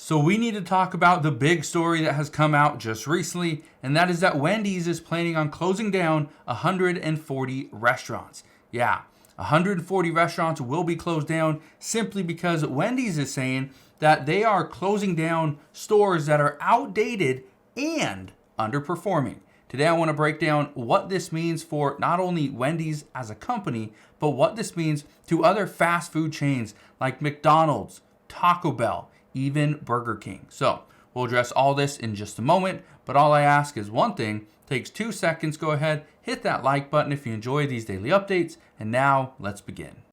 So we need to talk about the big story that has come out just recently, and that is that Wendy's is planning on closing down 140 restaurants. Yeah, 140 restaurants will be closed down simply because Wendy's is saying that they are closing down stores that are outdated and underperforming. Today I want to break down what this means for not only Wendy's as a company, but what this means to other fast food chains like McDonald's, Taco Bell, even Burger King. So we'll address all this in just a moment, but all I ask is one thing. Takes 2 seconds. Go ahead, hit that like button if you enjoy these daily updates. And now let's begin.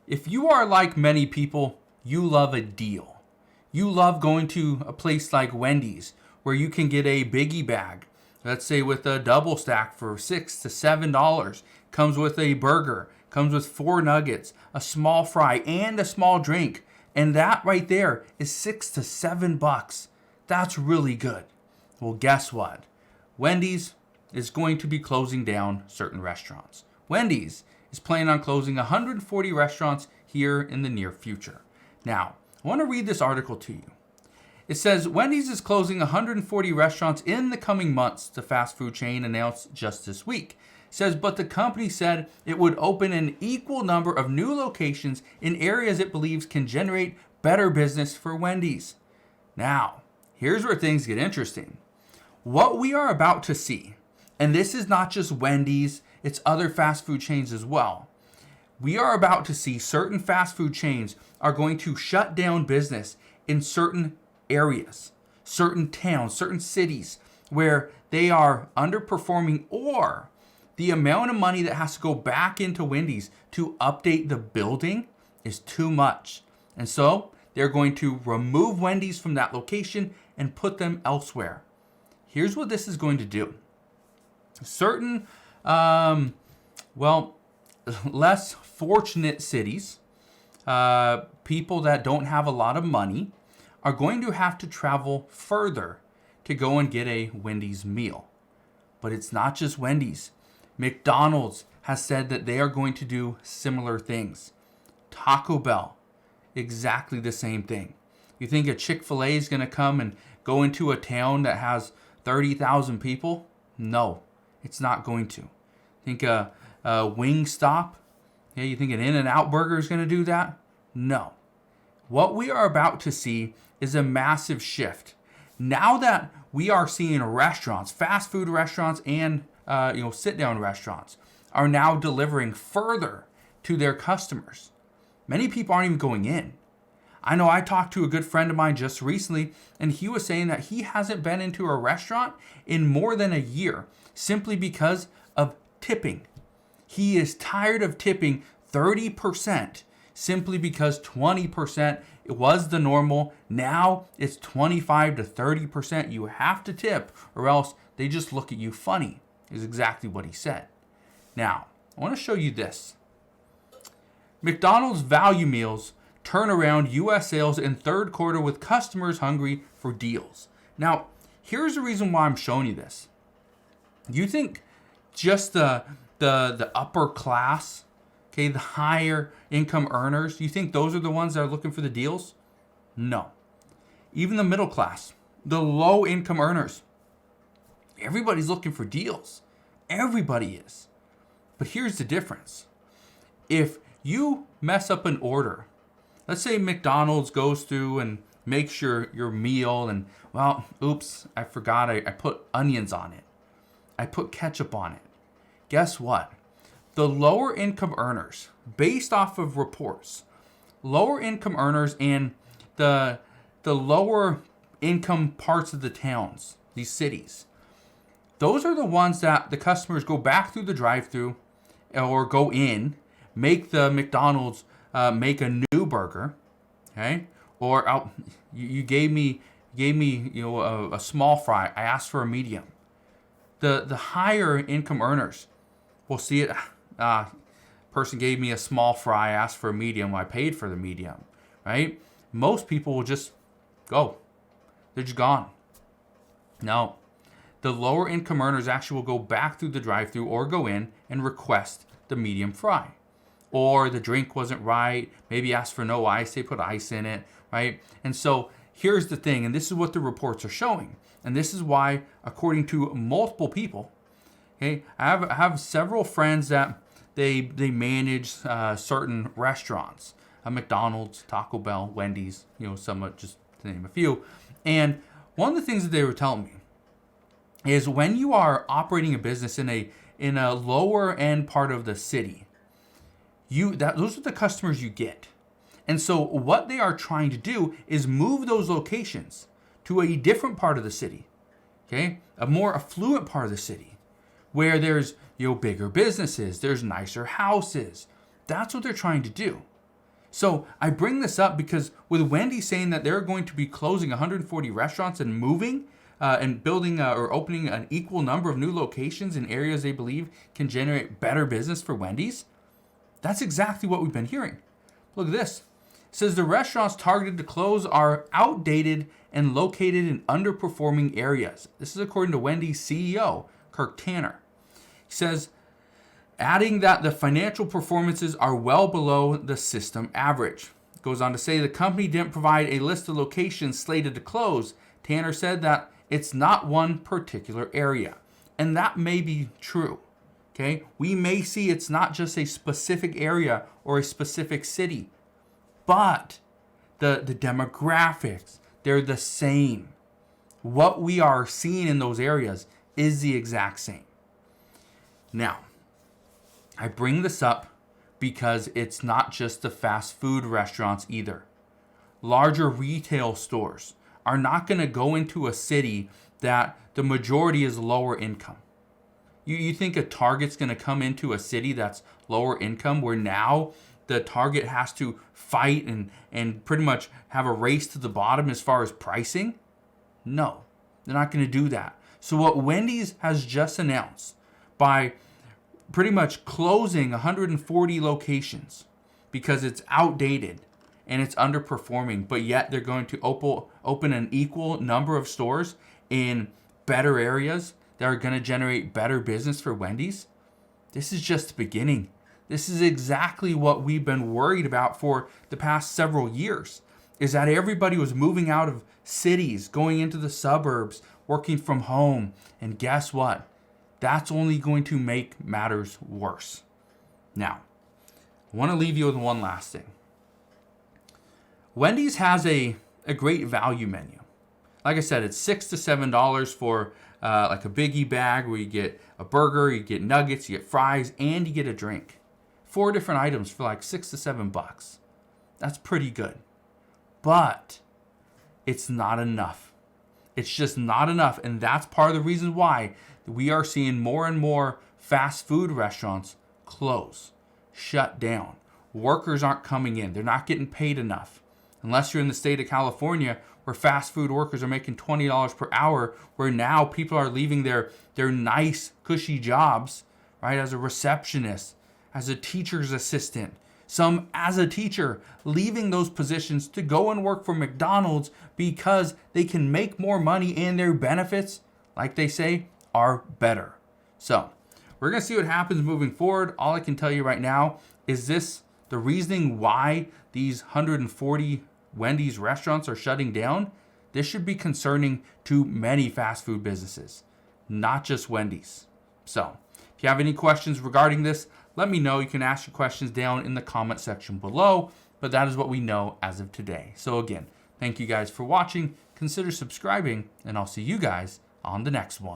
If you are like many people, you love a deal. You love going to a place like Wendy's where you can get a biggie bag, let's say with a double stack for $6 to $7. Comes with a burger, comes with 4 nuggets, a small fry, and a small drink. And that right there is $6 to $7. That's really good. Well, guess what? Wendy's is going to be closing down certain restaurants. Wendy's is planning on closing 140 restaurants here in the near future. Now, I want to read this article to you. It says Wendy's is closing 140 restaurants in the coming months, the fast food chain announced just this week. It says, but the company said it would open an equal number of new locations in areas it believes can generate better business for Wendy's. Now, here's where things get interesting. What we are about to see, and this is not just Wendy's, it's other fast food chains as well. We are about to see certain fast food chains are going to shut down business in certain areas, certain towns, certain cities where they are underperforming, or the amount of money that has to go back into Wendy's to update the building is too much. And so they're going to remove Wendy's from that location and put them elsewhere. Here's what this is going to do. Certain, less fortunate cities, people that don't have a lot of money, are going to have to travel further to go and get a Wendy's meal. But it's not just Wendy's. McDonald's has said that they are going to do similar things. Taco Bell, exactly the same thing. You think a Chick-fil-A is going to come and go into a town that has 30,000 people? No, it's not going to. Think a Wingstop? Yeah, you think an In-N-Out Burger is going to do that? No. What we are about to see is a massive shift. Now that we are seeing restaurants, fast food restaurants and sit-down restaurants are now delivering further to their customers. Many people aren't even going in. I know I talked to a good friend of mine just recently, and he was saying that he hasn't been into a restaurant in more than a year simply because of tipping. He is tired of tipping 30% simply because 20% was the normal. Now it's 25 to 30%. You have to tip or else they just look at you funny, is exactly what he said. Now, I want to show you this. McDonald's value meals turn around U.S. sales in third quarter with customers hungry for deals. Now, here's the reason why I'm showing you this. You think just the upper class, okay, the higher income earners, you think those are the ones that are looking for the deals? No. Even the middle class, the low income earners, everybody's looking for deals. Everybody is. But here's the difference. If you mess up an order, let's say McDonald's goes through and makes your meal and, well, oops, I forgot I put onions on it. I put ketchup on it. Guess what? The lower income earners, based off of reports, lower income earners and the lower income parts of the towns, these cities, those are the ones that the customers go back through the drive-through or go in, make the McDonald's make a new burger, okay? Or you gave me a small fry. I asked for a medium. The higher income earners will see it. Person gave me a small fry. I asked for a medium. I paid for the medium, right? Most people will just go. They're just gone. No. The lower income earners actually will go back through the drive-thru or go in and request the medium fry. or the drink wasn't right. Maybe asked for no ice, they put ice in it, right? And so here's the thing, and this is what the reports are showing. And this is why, according to multiple people, okay, I have several friends that they manage certain restaurants, McDonald's, Taco Bell, Wendy's, somewhat just to name a few. And one of the things that they were telling me is when you are operating a business in a lower end part of the city, those are the customers you get. And so what they are trying to do is move those locations to a different part of the city, okay? A more affluent part of the city where there's, bigger businesses, there's nicer houses. That's what they're trying to do. So I bring this up because with Wendy saying that they're going to be closing 140 restaurants and moving and building or opening an equal number of new locations in areas they believe can generate better business for Wendy's, that's exactly what we've been hearing. Look at this. It says the restaurants targeted to close are outdated and located in underperforming areas. This is according to Wendy's CEO, Kirk Tanner. He says, adding that the financial performances are well below the system average. It goes on to say the company didn't provide a list of locations slated to close. Tanner said that it's not one particular area. And that may be true. Okay? We may see it's not just a specific area or a specific city, but the demographics, they're the same. What we are seeing in those areas is the exact same. Now, I bring this up because it's not just the fast food restaurants either. Larger retail stores are not going to go into a city that the majority is lower income. You think a Target's going to come into a city that's lower income where now the Target has to fight and pretty much have a race to the bottom as far as pricing? No, they're not going to do that. So what Wendy's has just announced by pretty much closing 140 locations because it's outdated and it's underperforming, but yet they're going to open an equal number of stores in better areas that are going to generate better business for Wendy's. This is just the beginning. This is exactly what we've been worried about for the past several years, is that everybody was moving out of cities, going into the suburbs, working from home. And guess what? That's only going to make matters worse. Now, I want to leave you with one last thing. Wendy's has a great value menu. Like I said, it's $6 to $7 for like a biggie bag where you get a burger, you get nuggets, you get fries, and you get a drink. 4 different items for like $6 to $7. That's pretty good. But it's not enough. It's just not enough. And that's part of the reason why we are seeing more and more fast food restaurants close, shut down. Workers aren't coming in. They're not getting paid enough. Unless you're in the state of California where fast food workers are making $20 per hour, where now people are leaving their nice, cushy jobs, right, as a receptionist, as a teacher's assistant, some as a teacher, leaving those positions to go and work for McDonald's because they can make more money and their benefits, like they say, are better. So we're going to see what happens moving forward. All I can tell you right now is this: the reasoning why these 140 Wendy's restaurants are shutting down, this should be concerning to many fast food businesses, not just Wendy's. So if you have any questions regarding this, let me know. You can ask your questions down in the comment section below, but that is what we know as of today. So again, thank you guys for watching. Consider subscribing, and I'll see you guys on the next one.